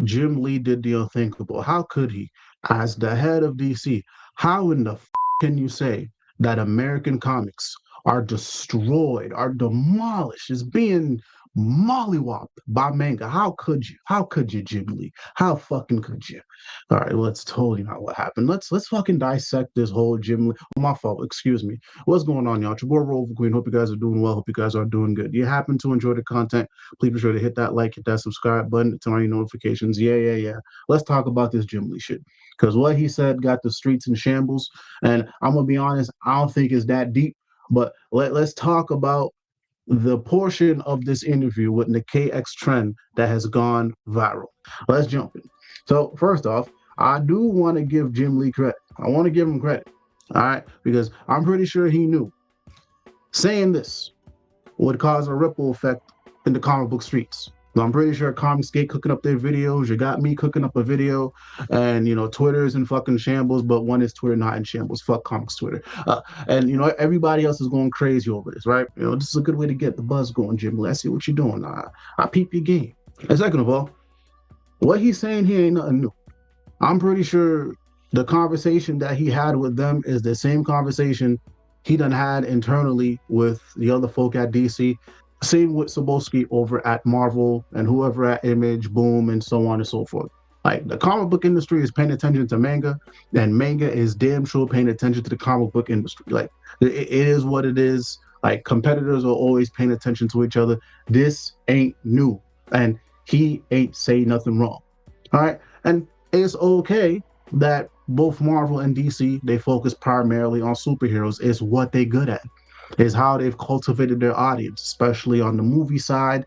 Jim Lee did the unthinkable. How could he? As the head of DC, how in the can you say that American comics are destroyed, are demolished, is being mollywopped by manga? How could you? How could you, Jim Lee? How fucking could you? All right, well, that's totally not what happened. Let's fucking dissect this whole Jim Lee. Oh, my fault, excuse me. What's going on, y'all? It's your boy Roliver Queen. Hope you guys are doing well. Hope you guys are doing good. You happen to enjoy the content, please be sure to hit that like, hit that subscribe button, turn on your notifications. Yeah. Let's talk about this Jim Lee shit. Because what he said got the streets in shambles. And I'm going to be honest, I don't think it's that deep. But let's talk about the portion of this interview with the KX trend that has gone viral. Let's jump in. So, first off, I do want to give Jim Lee credit. I want to give him credit. All right. Because I'm pretty sure he knew saying this would cause a ripple effect in the comic book streets. So I'm pretty sure Comicsgate cooking up their videos. You got me cooking up a video, and Twitter's in fucking shambles. But one is Twitter not in shambles. Fuck comics Twitter. And everybody else is going crazy over this, right? This is a good way to get the buzz going, Jim Lee. I see what you're doing. I peep your game. And second of all, what he's saying here ain't nothing new. I'm pretty sure the conversation that he had with them is the same conversation he done had internally with the other folk at DC. Same with Sobolski over at Marvel and whoever at Image, Boom, and so on and so forth. Like, the comic book industry is paying attention to manga, and manga is damn sure paying attention to the comic book industry. Like, it is what it is. Like, competitors are always paying attention to each other. This ain't new, and he ain't say nothing wrong. All right, and it's okay that both Marvel and DC, they focus primarily on superheroes. Is what they good at. Is how they've cultivated their audience, especially on the movie side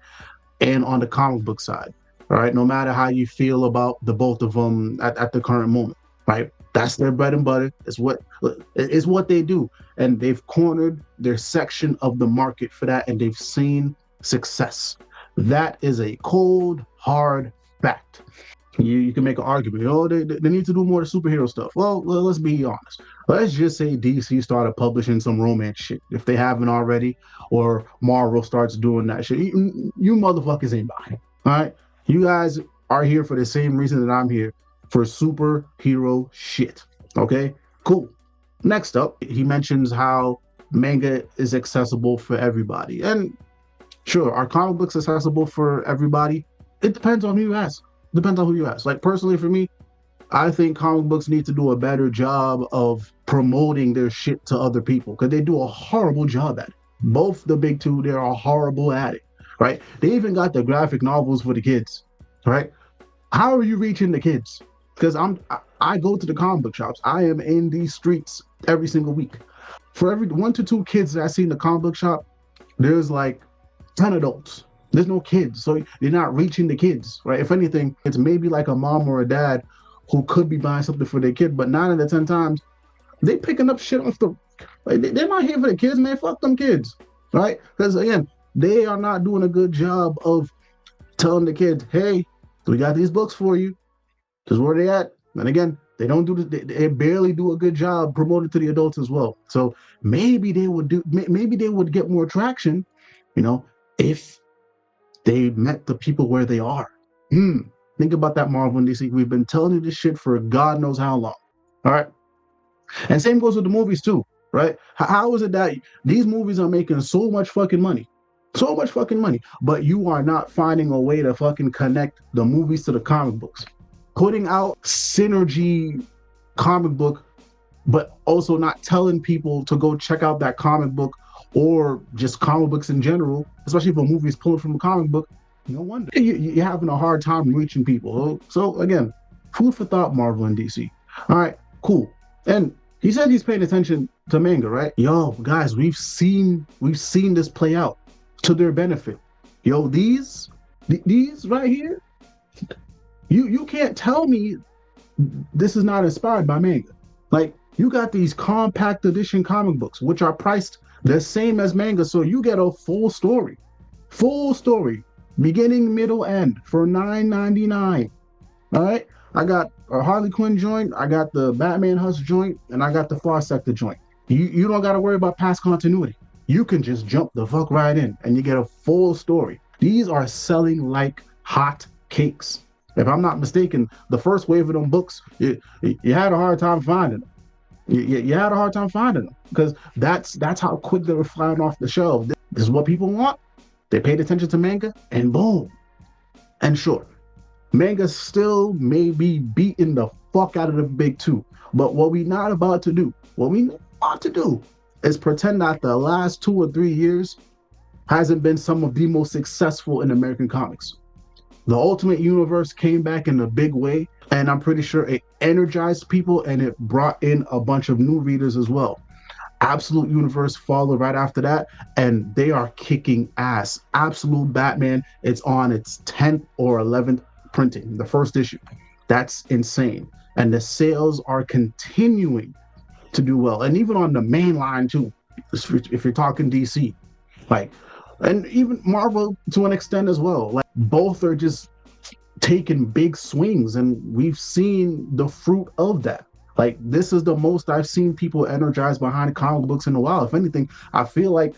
and on the comic book side. All right, no matter how you feel about the both of them at the current moment, right? That's their bread and butter. It's what they do, and they've cornered their section of the market for that, and they've seen success. That is a cold, hard fact. You can make an argument. They need to do more superhero stuff. Well, let's be honest. Let's just say DC started publishing some romance shit if they haven't already, or Marvel starts doing that shit. You motherfuckers ain't buying. All right, you guys are here for the same reason that I'm here, for superhero shit. Okay, cool. Next up, he mentions how manga is accessible for everybody, and sure, are comic books accessible for everybody? It depends on who you ask. Depends on who you ask. Like, personally, for me, I think comic books need to do a better job of promoting their shit to other people, because they do a horrible job at it. Both the big two, they are horrible at it, right? They even got the graphic novels for the kids, right? How are you reaching the kids? Because I go to the comic book shops. I am in these streets every single week. For every 1 to 2 kids that I see in the comic book shop, there's like 10 adults. There's no kids, so you're not reaching the kids, right? If anything, it's maybe like a mom or a dad who could be buying something for their kid, but 9 out of 10 times, they picking up shit off the, like, they're not here for the kids, man. Fuck them kids, right? Because again, they are not doing a good job of telling the kids, hey, we got these books for you. Because where they at? And again, they don't do they barely do a good job promoting to the adults as well. So maybe they would get more traction, if they met the people where they are. Think about that, Marvel and DC. We've been telling you this shit for God knows how long. All right. And same goes with the movies too, right? How is it that these movies are making so much fucking money? So much fucking money, but you are not finding a way to fucking connect the movies to the comic books. Putting out synergy comic book, but also not telling people to go check out that comic book, or just comic books in general, especially if a movie is pulling from a comic book. No wonder you're having a hard time reaching people. So again, food for thought, Marvel and DC. All right, cool. And he said he's paying attention to manga, right? Yo, guys, we've seen this play out to their benefit. Yo, these right here, you can't tell me this is not inspired by manga. Like, you got these compact edition comic books, which are priced the same as manga, so you get a full story, beginning, middle, end for $9.99. All right, I got a Harley Quinn joint, I got the Batman Hush joint, and I got the Far Sector joint. You don't got to worry about past continuity. You can just jump the fuck right in, and you get a full story. These are selling like hot cakes. If I'm not mistaken, the first wave of them books, you had a hard time finding them. You had a hard time finding them because that's how quick they were flying off the shelf. This is what people want. They paid attention to manga, and boom. And sure, manga still may be beating the fuck out of the big two. But what we not about to do, what we not about to do, is pretend that the last 2 or 3 years hasn't been some of the most successful in American comics. The Ultimate Universe came back in a big way, and I'm pretty sure it energized people and it brought in a bunch of new readers as well. Absolute Universe followed right after that, and they are kicking ass. Absolute Batman, it's on its 10th or 11th printing, the first issue. That's insane. And the sales are continuing to do well. And even on the main line, too, if you're talking DC, like, and even Marvel to an extent as well. Like, both are just taking big swings, and we've seen the fruit of that. Like, this is the most I've seen people energized behind comic books in a while. If anything, I feel like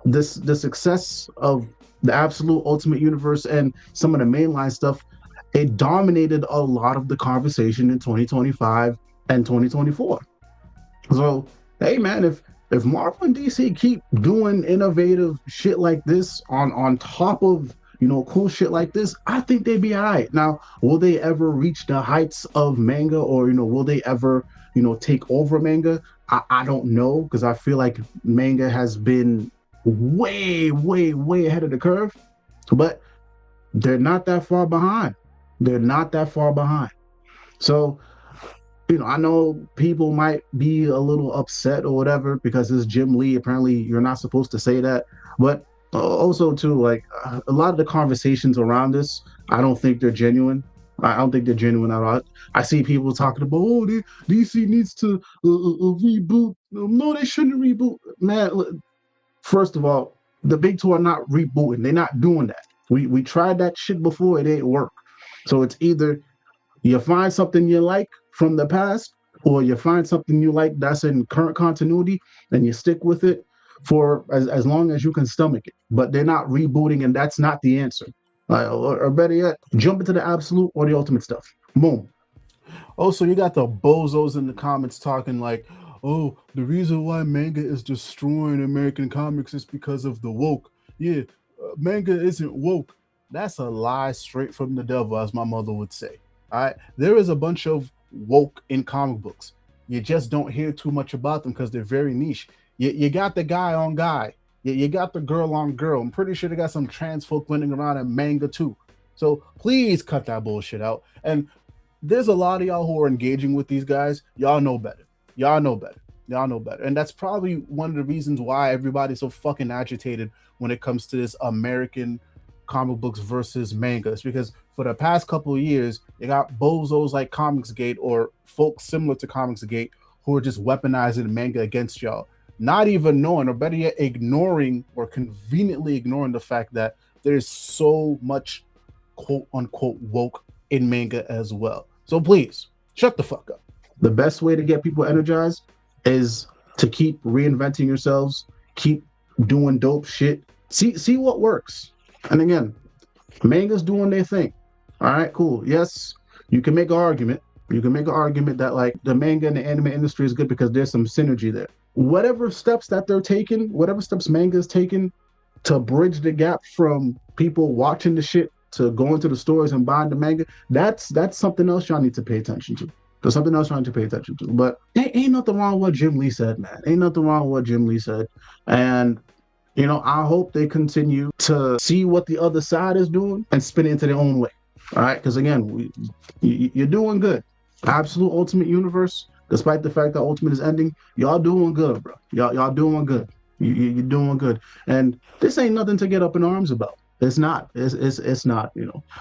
the success of the Absolute Ultimate Universe and some of the mainline stuff, it dominated a lot of the conversation in 2025 and 2024. So, hey man, if Marvel and DC keep doing innovative shit like this on top of cool shit like this, I think they'd be all right. Now, will they ever reach the heights of manga, or will they ever take over manga? I don't know, because I feel like manga has been way, way, way ahead of the curve, but they're not that far behind. They're not that far behind. So I know people might be a little upset or whatever because it's Jim Lee. Apparently, you're not supposed to say that. But also, too, like a lot of the conversations around this, I don't think they're genuine. I don't think they're genuine at all. I see people talking about, oh, DC needs to reboot. No, they shouldn't reboot. Man, first of all, the big two are not rebooting. They're not doing that. We tried that shit before. It didn't work. So it's either you find something you like from the past, or you find something you like that's in current continuity, and you stick with it for as long as you can stomach it. But they're not rebooting, and that's not the answer. Or better yet, jump into the absolute or the ultimate stuff. Boom. Also, you got the bozos in the comments talking like, "Oh, the reason why manga is destroying American comics is because of the woke." Yeah, manga isn't woke. That's a lie straight from the devil, as my mother would say. All right, there is a bunch of woke in comic books. You just don't hear too much about them because they're very niche. You got the guy on guy. You got the girl on girl. I'm pretty sure they got some trans folk running around in manga too. So please cut that bullshit out. And there's a lot of y'all who are engaging with these guys. Y'all know better. Y'all know better. Y'all know better. And that's probably one of the reasons why everybody's so fucking agitated when it comes to this American comic books versus mangas. Because for the past couple of years, you got bozos like Comicsgate or folks similar to Comicsgate who are just weaponizing manga against y'all. Not even knowing, or better yet, ignoring or conveniently ignoring the fact that there's so much quote unquote woke in manga as well. So please, shut the fuck up. The best way to get people energized is to keep reinventing yourselves, keep doing dope shit. See what works. And again, manga's doing their thing. All right, cool. Yes, you can make an argument. You can make an argument that like the manga and the anime industry is good because there's some synergy there. Whatever steps that they're taking, whatever steps manga is taking to bridge the gap from people watching the shit to going to the stores and buying the manga, that's something else y'all need to pay attention to. There's something else y'all need to pay attention to. But ain't nothing wrong with what Jim Lee said, man. Ain't nothing wrong with what Jim Lee said. And I hope they continue to see what the other side is doing and spin it into their own way. All right, because again, you're doing good. Absolute Ultimate Universe, despite the fact that Ultimate is ending, y'all doing good, bro. Y'all doing good. You're doing good, and this ain't nothing to get up in arms about. It's not. It's not.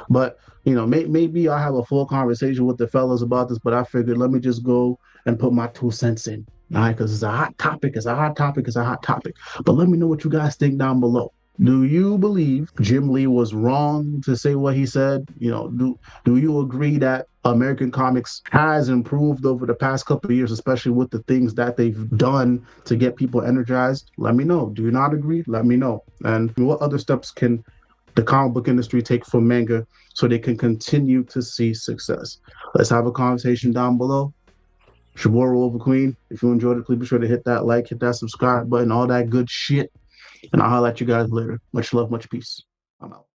But maybe I'll have a full conversation with the fellas about this. But I figured let me just go and put my 2 cents in. All right, because it's a hot topic. It's a hot topic. It's a hot topic. But let me know what you guys think down below. Do you believe Jim Lee was wrong to say what he said? Do you agree that American comics has improved over the past couple of years, especially with the things that they've done to get people energized? Let me know. Do you not agree? Let me know. And what other steps can the comic book industry take from manga so they can continue to see success. Let's have a conversation down below. It's your boy Roliver Queen. If you enjoyed it, please be sure to hit that like, hit that subscribe button, all that good shit. And I'll holler at you guys later. Much love, much peace. I'm out.